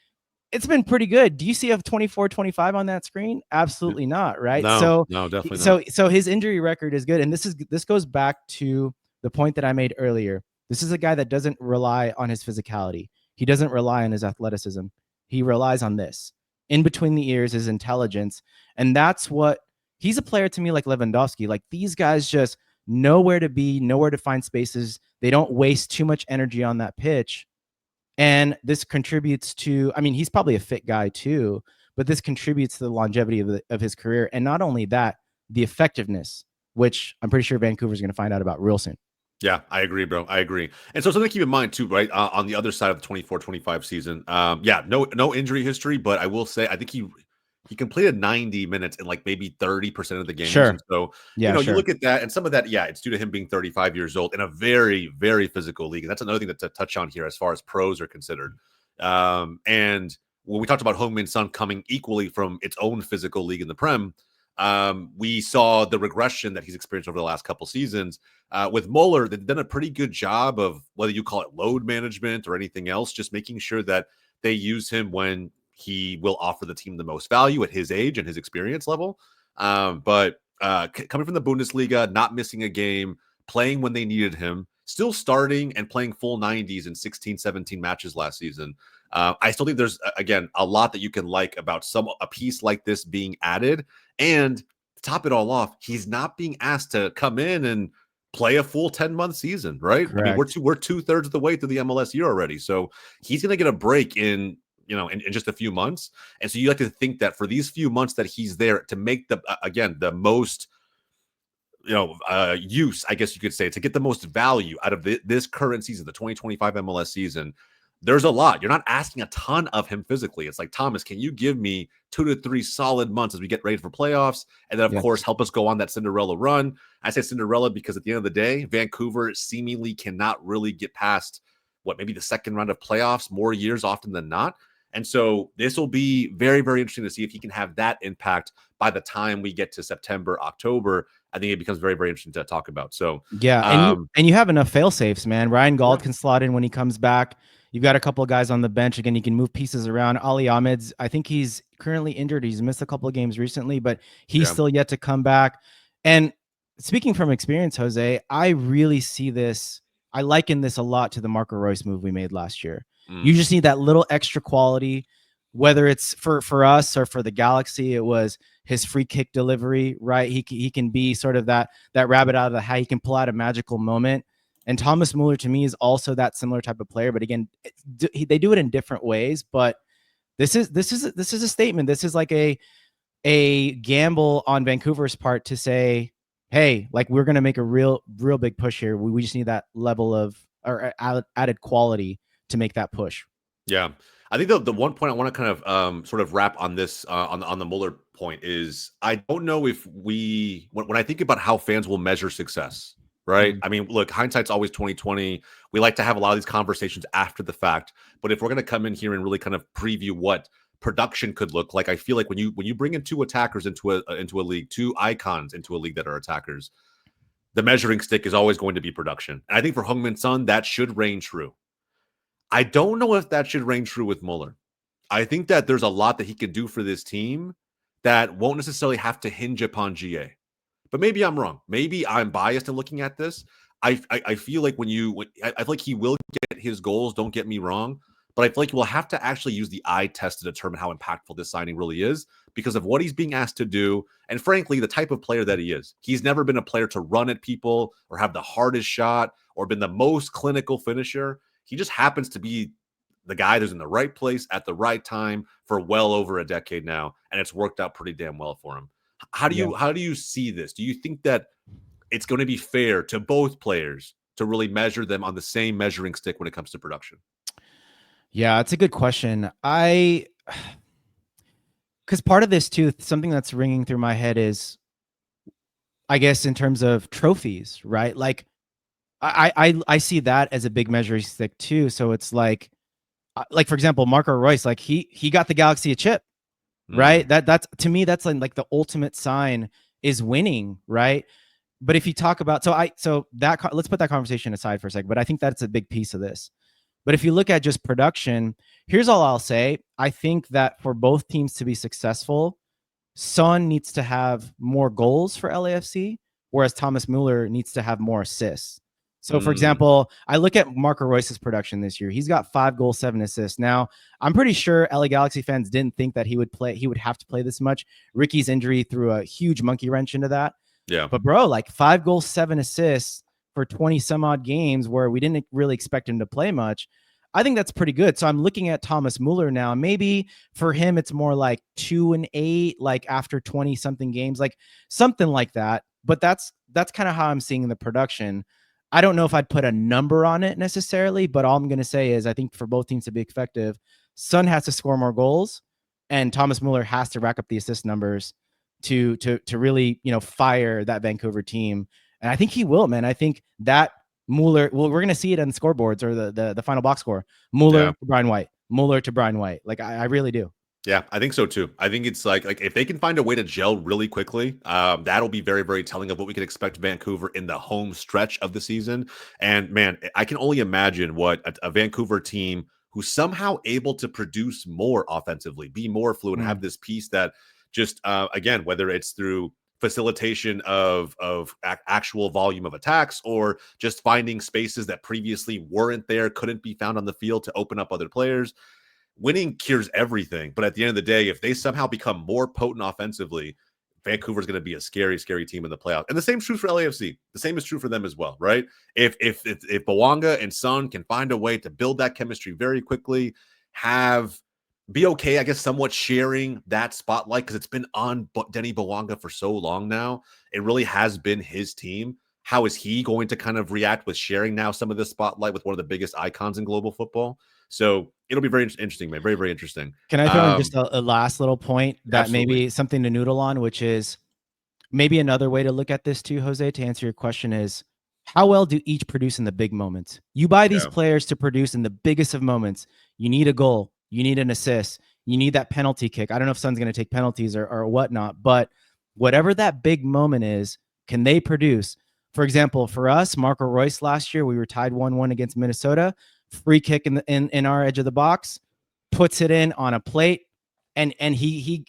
B: it's been pretty good. Do you see a 24-25 on that screen? Absolutely not, right?
A: No, definitely not.
B: So his injury record is good. And this goes back to the point that I made earlier. This is a guy that doesn't rely on his physicality. He doesn't rely on his athleticism. He relies on this. In between the ears, his intelligence. And that's what he's a player to me, like Lewandowski. Like, these guys just know where to be, know where to find spaces. They don't waste too much energy on that pitch. And this contributes to, he's probably a fit guy too, but this contributes to the longevity of his career. And not only that, the effectiveness, which I'm pretty sure Vancouver's going to find out about real soon.
A: Yeah, I agree, bro. I agree. And so something to keep in mind too, right? On the other side of the 24-25 season, no injury history, but I will say, I think he completed 90 minutes in like maybe 30% of the games.
B: Sure.
A: And so, you look at that, and some of that, it's due to him being 35 years old in a very, very physical league. And that's another thing to touch on here as far as pros are considered. And when we talked about Heung-Min Son coming equally from its own physical league in the Prem, we saw the regression that he's experienced over the last couple seasons. With Muller, they've done a pretty good job of, whether you call it load management or anything else, just making sure that they use him when he will offer the team the most value at his age and his experience level. But coming from the Bundesliga, not missing a game, playing when they needed him, still starting and playing full 90s in 16, 17 matches last season. I still think there's, again, a lot that you can like about a piece like this being added. And to top it all off, he's not being asked to come in and play a full 10-month season, right?
B: Correct.
A: I mean, we're 2/3 of the way through the MLS year already. So he's going to get a break in just a few months. And so you like to think that for these few months that he's there, to make the most, use, I guess you could say, to get the most value out of this current season, the 2025 MLS season, there's a lot. You're not asking a ton of him physically. It's like, Thomas, can you give me 2 to 3 solid months as we get ready for playoffs? And then, of course, help us go on that Cinderella run. I say Cinderella because at the end of the day, Vancouver seemingly cannot really get past maybe the second round of playoffs more years often than not. And so this will be very, very interesting to see if he can have that impact by the time we get to September, October. I think it becomes very, very interesting to talk about. So
B: yeah, and you have enough fail safes, man. Ryan Gauld can slot in when he comes back. You've got a couple of guys on the bench. Again, you can move pieces around. Ali Ahmed's, I think he's currently injured. He's missed a couple of games recently, but he's still yet to come back. And speaking from experience, Jose, I really see this. I liken this a lot to the Marco Reus move we made last year. You just need that little extra quality, whether it's for us or for the Galaxy. It was his free kick delivery, right? He can be sort of that rabbit out of the hat. He can pull out a magical moment. And Thomas Muller, to me, is also that similar type of player. But again, they do it in different ways. But this is a statement. This is like a gamble on Vancouver's part to say, hey, like, we're going to make a real big push here. We just need that level of or added quality to make that push.
A: Yeah. I think the one point I want to kind of sort of wrap on this on the Muller point is, I don't know if when I think about how fans will measure success, right? I mean, look, hindsight's always 2020. We like to have a lot of these conversations after the fact, but if we're going to come in here and really kind of preview what production could look like, I feel like when you bring in 2 attackers into a league, 2 icons into a league that are attackers, the measuring stick is always going to be production. And I think for Heung-Min Son, that should reign true. I don't know if that should reign true with Muller. I think that there's a lot that he could do for this team that won't necessarily have to hinge upon GA. But maybe I'm wrong. Maybe I'm biased in looking at this. I feel like I feel like he will get his goals, don't get me wrong. but I feel like we'll have to actually use the eye test to determine how impactful this signing really is because of what he's being asked to do. And frankly, the type of player that he is. He's never been a player to run at people or have the hardest shot or been the most clinical finisher. He just happens to be the guy that's in the right place at the right time for well over a decade now, and it's worked out pretty damn well for him. How do you see this? Do you think that it's going to be fair to both players to really measure them on the same measuring stick when it comes to production?
B: Yeah, it's a good question. Because part of this too, something that's ringing through my head is, I guess, in terms of trophies, right? Like, I see that as a big measuring stick too. So it's like for example, Marco Reus, like he got the Galaxy a chip, right? That's to me, that's like the ultimate sign is winning, right? But if you talk about, let's put that conversation aside for a second, but I think that's a big piece of this. But if you look at just production, here's all I'll say. I think that for both teams to be successful, Son needs to have more goals for LAFC, whereas Thomas Müller needs to have more assists. So, for example, I look at Marco Reus's production this year. He's got 5 goals, 7 assists. Now, I'm pretty sure LA Galaxy fans didn't think that he would have to play this much. Ricky's injury threw a huge monkey wrench into that.
A: Yeah.
B: But bro, like 5 goals, 7 assists for 20 some odd games where we didn't really expect him to play much. I think that's pretty good. So I'm looking at Thomas Müller now. Maybe for him, it's more like 2 and 8, like after 20 something games, like something like that. But that's kind of how I'm seeing the production. I don't know if I'd put a number on it necessarily, but all I'm going to say is I think for both teams to be effective, Son has to score more goals and Thomas Müller has to rack up the assist numbers to really, fire that Vancouver team. And I think he will, man. I think that Muller, well, we're going to see it on the scoreboards or the final box score. Muller to Brian White. Muller to Brian White. Like, I really do.
A: Yeah, I think so too. I think it's like if they can find a way to gel really quickly, that'll be very, very telling of what we can expect Vancouver in the home stretch of the season. And man, I can only imagine what a Vancouver team who's somehow able to produce more offensively, be more fluid, and have this piece that just again, whether it's through facilitation of actual volume of attacks or just finding spaces that previously weren't there, couldn't be found on the field to open up other players. Winning cures everything, but at the end of the day, if they somehow become more potent offensively, Vancouver's going to be a scary, scary team in the playoffs. And the same is true for LAFC. The same is true for them as well, right? If Bouanga and Son can find a way to build that chemistry very quickly, be okay, I guess, somewhat sharing that spotlight because it's been on Denny Bouanga for so long now. It really has been his team. How is he going to kind of react with sharing now some of this spotlight with one of the biggest icons in global football? So it'll be very interesting, man. Very, very interesting.
B: Can I throw in just a last little point that
A: absolutely.
B: maybe something to noodle on, which is maybe another way to look at this too, Jose, to answer your question is how well do each produce in the big moments? You buy these players to produce in the biggest of moments. You need a goal. You need an assist. You need that penalty kick. I don't know if Son's going to take penalties or whatnot, but whatever that big moment is, can they produce? For example, for us, Marco Reus last year, we were tied 1-1 against Minnesota. Free kick in our edge of the box, puts it in on a plate, and he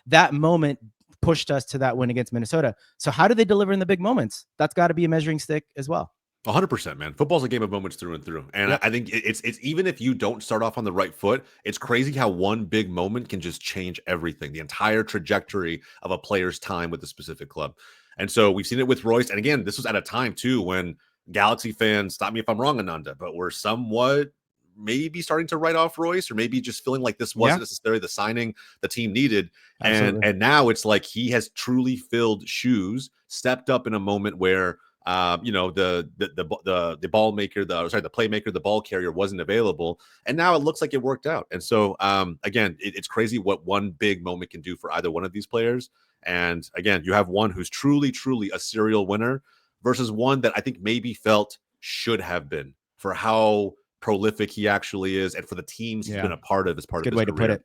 B: that moment pushed us to that win against Minnesota. So how do they deliver in the big moments? That's got to be a measuring stick as well.
A: 100%, man. Football's a game of moments through and through. And I think it's even if you don't start off on the right foot, it's crazy how one big moment can just change everything, the entire trajectory of a player's time with a specific club. And so we've seen it with Royce. And again, this was at a time too when Galaxy fans, stop me if I'm wrong, Ananda, but we're somewhat maybe starting to write off Royce or maybe just feeling like this wasn't necessarily the signing the team needed. And now it's like he has truly filled shoes, stepped up in a moment where the ball maker, the playmaker, the ball carrier wasn't available, and now it looks like it worked out. And so again, it's crazy what one big moment can do for either one of these players. And again, you have one who's truly a serial winner versus one that I think maybe felt should have been for how prolific he actually is and for the teams he's been a part of as part of his career. Good way to put it.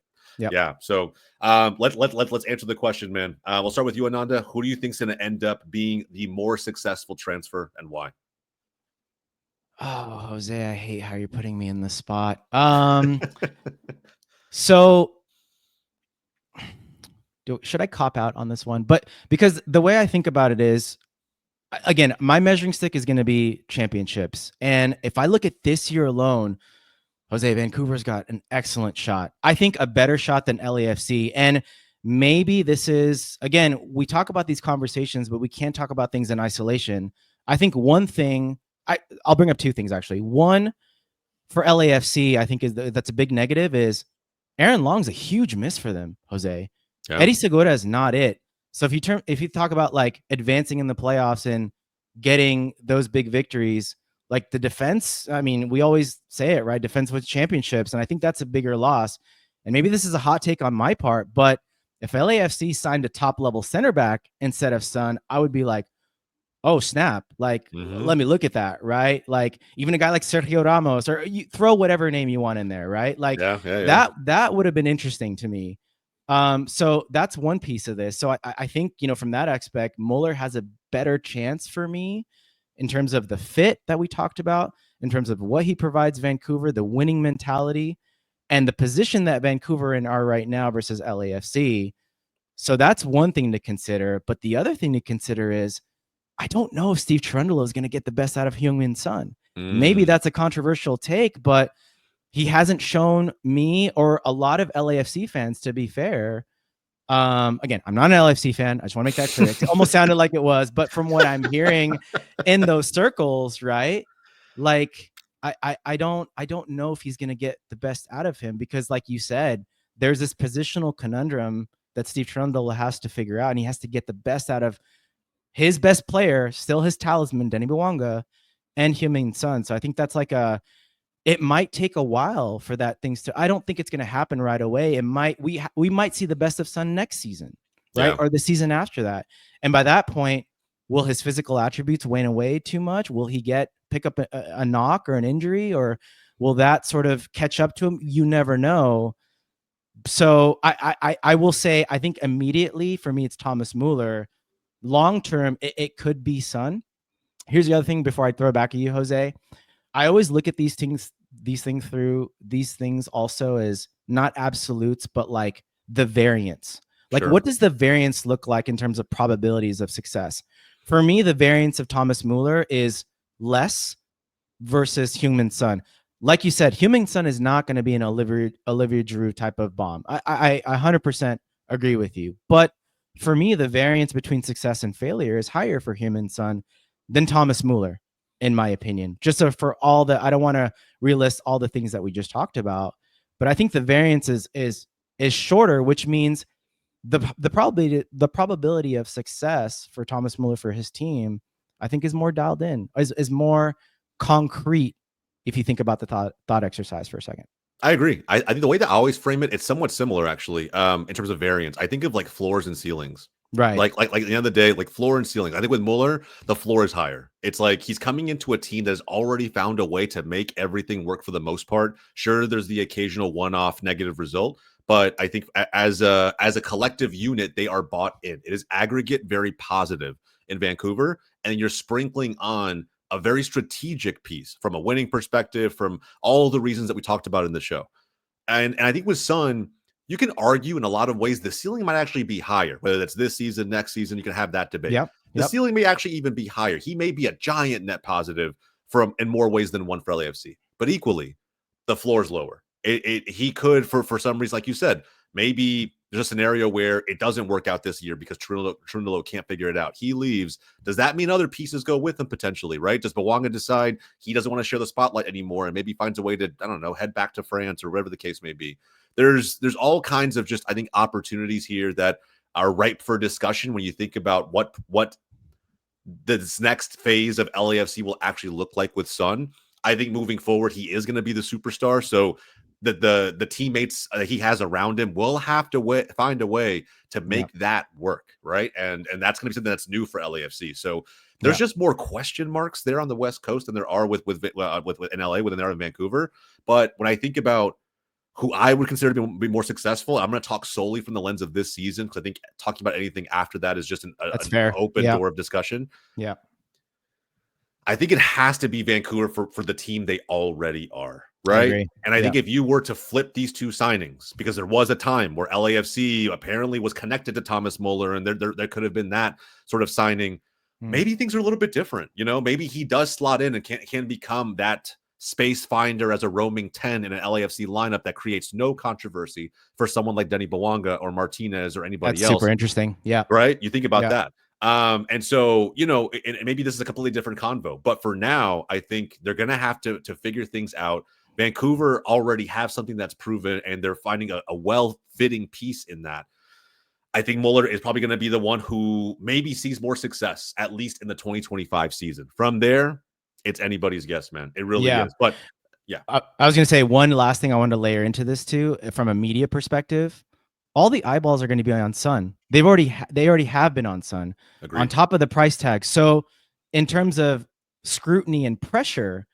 A: Yeah. So let's answer the question, man. We'll start with you, Ananda. Who do you think is going to end up being the more successful transfer and why?
B: Oh, Jose, I hate how you're putting me in the spot. So should I cop out on this one? But because the way I think about it is, again, my measuring stick is going to be championships. And if I look at this year alone, Jose, Vancouver's got an excellent shot. I think a better shot than LAFC. And maybe this is, again, we talk about these conversations, but we can't talk about things in isolation. I think one thing, I'll bring up two things actually. One, for LAFC, I think that's a big negative is Aaron Long's a huge miss for them, Jose.
A: Yeah.
B: Eddie Segura is not it. So if you talk about like advancing in the playoffs and getting those big victories, like the defense, I mean, we always say it, right? Defense wins championships. And I think that's a bigger loss. And maybe this is a hot take on my part, but if LAFC signed a top level center back instead of Son, I would be like, oh snap, like let me look at that, right? Like even a guy like Sergio Ramos, or you throw whatever name you want in there, right? Like that would have been interesting to me. So that's one piece of this. So I think, you know, from that aspect, Muller has a better chance for me in terms of the fit that we talked about, in terms of what he provides Vancouver, the winning mentality, and the position that Vancouver are right now versus LAFC. So that's one thing to consider. But the other thing to consider is, I don't know if Steve Cherundolo is going to get the best out of Heung-Min Son. Maybe that's a controversial take, but he hasn't shown me or a lot of LAFC fans, to be fair. Again, I'm not an LAFC fan. I just want to make that clear. It almost sounded like it was, but from what I'm hearing in those circles, right? Like I don't know if he's going to get the best out of him because, like you said, there's this positional conundrum that Steve Cherundolo has to figure out, and he has to get the best out of his best player, still his talisman, Denny Bwanga, and Heung-Min Son. So I think that's like it might take a while for that things to, I don't think it's going to happen right away. We might see the best of Son next season, right? Or the season after that. And by that point, will his physical attributes wane away too much? Will he pick up a knock or an injury, or will that sort of catch up to him? You never know. So I will say, I think immediately for me, it's Thomas Müller. Long term, it could be Son. Here's the other thing before I throw it back at you, Jose. I always look at these things also as not absolutes, but like the variance. Like, what does the variance look like in terms of probabilities of success? For me, the variance of Thomas Müller is less versus Heung-Min Son. Like you said, Heung-Min Son is not going to be an Olivier Giroud type of bomb. I 100% agree with you. But for me, the variance between success and failure is higher for Heung-Min Son than Thomas Müller, in my opinion. Just so for all the, I don't want to relist all the things that we just talked about, but I think the variance is shorter, which means the probability of success for Thomas Müller for his team, I think, is more dialed in, is more concrete. If you think about the thought exercise for a second.
A: I agree. I think the way that I always frame it, it's somewhat similar actually, in terms of variance. I think of like floors and ceilings.
B: Right.
A: Like at the end of the day, like floor and ceilings. I think with Muller, the floor is higher. It's like he's coming into a team that has already found a way to make everything work for the most part. Sure, there's the occasional one-off negative result, but I think as a collective unit, they are bought in. It is aggregate very positive in Vancouver, and you're sprinkling on a very strategic piece from a winning perspective, from all the reasons that we talked about in the show. And I think with Son, you can argue in a lot of ways the ceiling might actually be higher, whether that's this season, next season, you can have that debate. The ceiling may actually even be higher. He may be a giant net positive in more ways than one for LAFC, but equally, the floor is lower. He could, for some reason, like you said, maybe there's a scenario where it doesn't work out this year because Cherundolo can't figure it out. He leaves. Does that mean other pieces go with him potentially, right? Does Bwanga decide he doesn't want to share the spotlight anymore and maybe finds a way to, I don't know, head back to France or whatever the case may be? There's all kinds of just, I think, opportunities here that are ripe for discussion when you think about what this next phase of LAFC will actually look like with Son. I think moving forward, he is going to be the superstar. So the teammates he has around him will have to find a way to make that work, right? And that's going to be something that's new for LAFC. So there's just more question marks there on the West Coast than there are with in LA, than there in Vancouver. But when I think about who I would consider to be more successful, I'm going to talk solely from the lens of this season, because I think talking about anything after that is just an open door of discussion.
B: Yeah.
A: I think it has to be Vancouver for the team they already are, right? And I think if you were to flip these two signings, because there was a time where LAFC apparently was connected to Thomas Muller, and there could have been that sort of signing, maybe things are a little bit different. You know, maybe he does slot in and can become that space finder as a roaming 10 in an LAFC lineup that creates no controversy for someone like Denny Bawanga or Martinez or anybody
B: That's
A: else.
B: super interesting. Yeah.
A: Right? You think about
B: Yeah.
A: that. And so, and maybe this is a completely different convo, but for now, I think they're going to have to figure things out. Vancouver already have something that's proven, and they're finding a well-fitting piece in that. I think Muller is probably going to be the one who maybe sees more success, at least in the 2025 season. From there, it's anybody's guess, man. It really is. But yeah,
B: I was going to say one last thing I wanted to layer into this too, from a media perspective. All the eyeballs are going to be on Son. They already have been on Son.
A: agreed.
B: On top of the price tag. So in terms of scrutiny and pressure,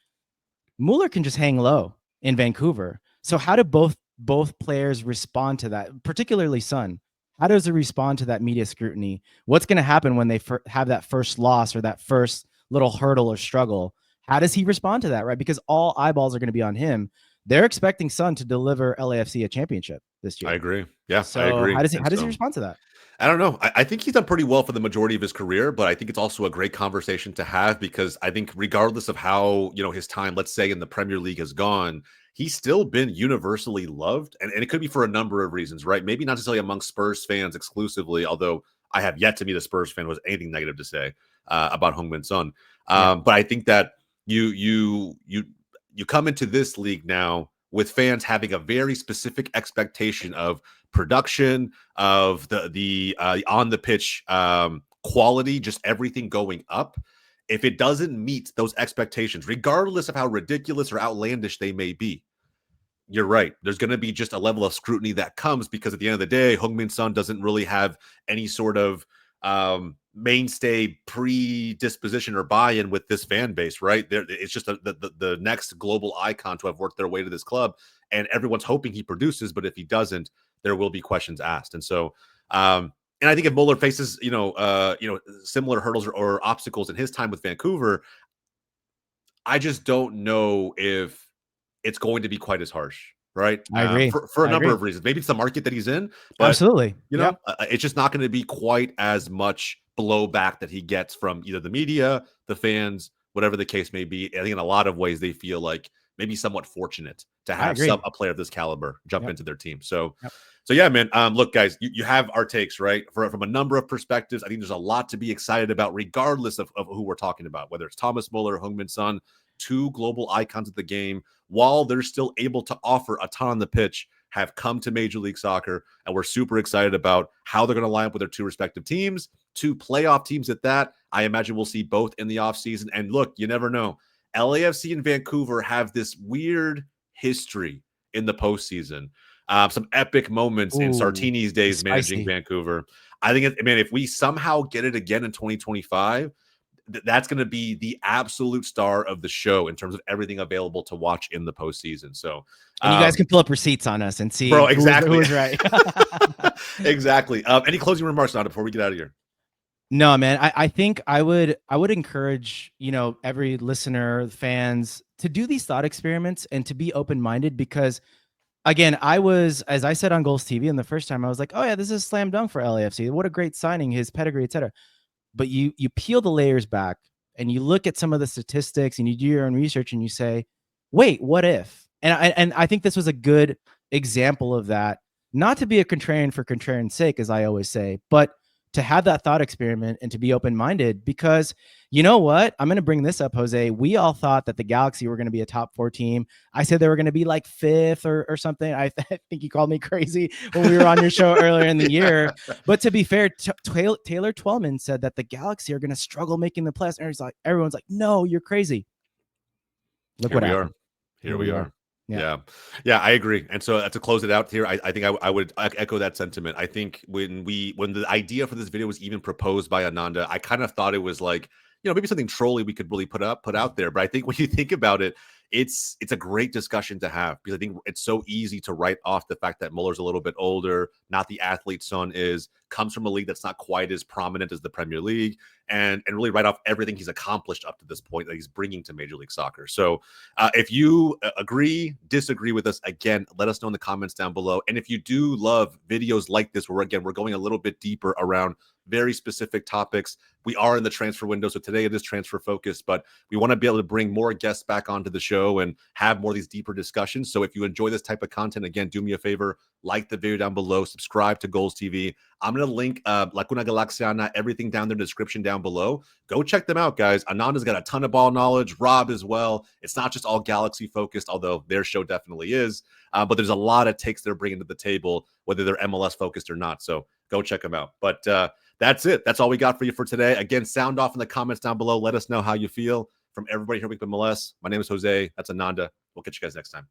B: Muller can just hang low in Vancouver. So how do both players respond to that, particularly Son? How does it respond to that media scrutiny? What's going to happen when they have that first loss or that first little hurdle or struggle? How does he respond to that, right? Because all eyeballs are going to be on him. They're expecting Son to deliver LAFC a championship this year.
A: I agree. Yeah,
B: so
A: I agree.
B: How does he respond to that?
A: I don't know. I think he's done pretty well for the majority of his career, but I think it's also a great conversation to have because I think regardless of how, his time, let's say in the Premier League has gone, he's still been universally loved. And it could be for a number of reasons, right? Maybe not necessarily among Spurs fans exclusively, although I have yet to meet a Spurs fan who has anything negative to say about Heung-Min Son. But I think that you come into this league now with fans having a very specific expectation of production, of the on the pitch quality, just everything going up. If it doesn't meet those expectations, regardless of how ridiculous or outlandish they may be, you're right. There's going to be just a level of scrutiny that comes because at the end of the day, Heung-Min Son doesn't really have any sort of mainstay predisposition or buy-in with this fan base, right? It's just the next global icon to have worked their way to this club, and everyone's hoping he produces. But if he doesn't, there will be questions asked. And so, and I think if Muller faces, similar hurdles or obstacles in his time with Vancouver, I just don't know if it's going to be quite as harsh, right?
B: I agree.
A: For a number of reasons. Maybe it's the market that he's in, but
B: absolutely,
A: it's just not going to be quite as much blowback that he gets from either the media, the fans, whatever the case may be. I think in a lot of ways they feel like maybe somewhat fortunate to have a player of this caliber jump into their team. So, so yeah, man. Look, guys, you have our takes, right? From a number of perspectives, I think there's a lot to be excited about, regardless of who we're talking about, whether it's Thomas Müller, Heung-Min Son, two global icons of the game, while they're still able to offer a ton on the pitch, have come to Major League Soccer, and we're super excited about how they're going to line up with their two respective teams, two playoff teams at that. I imagine we'll see both in the offseason. And look, you never know. LAFC and Vancouver have this weird history in the postseason. Some epic moments in Sartini's days managing Vancouver. I think, if we somehow get it again in 2025, that's going to be the absolute star of the show in terms of everything available to watch in the postseason. So,
B: and you guys can pull up receipts on us and see,
A: bro, exactly
B: who was right.
A: Exactly. Any closing remarks, Nada, before we get out of here?
B: No, man. I think I would encourage every listener, fans, to do these thought experiments and to be open-minded because, again, as I said on GOLZ TV, and the first time I was like, oh yeah, this is a slam dunk for LAFC. What a great signing, his pedigree, etc. But you peel the layers back and you look at some of the statistics and you do your own research and you say, wait, what if? And I think this was a good example of that. Not to be a contrarian for contrarian's sake, as I always say, but to have that thought experiment and to be open-minded, because you know what? I'm going to bring this up, Jose. We all thought that the Galaxy were going to be a top 4 team. I said they were going to be like 5th or something. I think you called me crazy when we were on your show earlier in the year. But to be fair, Taylor Twellman said that the Galaxy are going to struggle making the playoffs. And everyone's like, no, you're crazy. Look what happened.
A: Here we are. Yeah, I agree. And so to close it out here, I think I would echo that sentiment. I think when the idea for this video was even proposed by Ananda, I kind of thought it was like, maybe something trolly we could really put out there. But I think when you think about it, it's a great discussion to have because I think it's so easy to write off the fact that Muller's a little bit older, not the athlete Son is, comes from a league that's not quite as prominent as the Premier League, and really write off everything he's accomplished up to this point that he's bringing to Major League Soccer. So if you agree, disagree with us, again, let us know in the comments down below. And if you do love videos like this, where again, we're going a little bit deeper around very specific topics. We are in the transfer window, so today it is transfer focused, but we want to be able to bring more guests back onto the show and have more of these deeper discussions. So if you enjoy this type of content, again, do me a favor, like the video down below, subscribe to GOLZ TV. I'm going to link Cuna Galaxiana, everything down there in the description down below. Go check them out, guys. Ananda's got a ton of ball knowledge, Rob as well. It's not just all Galaxy focused, although their show definitely is, but there's a lot of takes they're bringing to the table, whether they're MLS focused or not. So go check them out. But that's it. That's all we got for you for today. Again, sound off in the comments down below. Let us know how you feel. From everybody here with MLS, my name is Jose. That's Ananda. We'll catch you guys next time.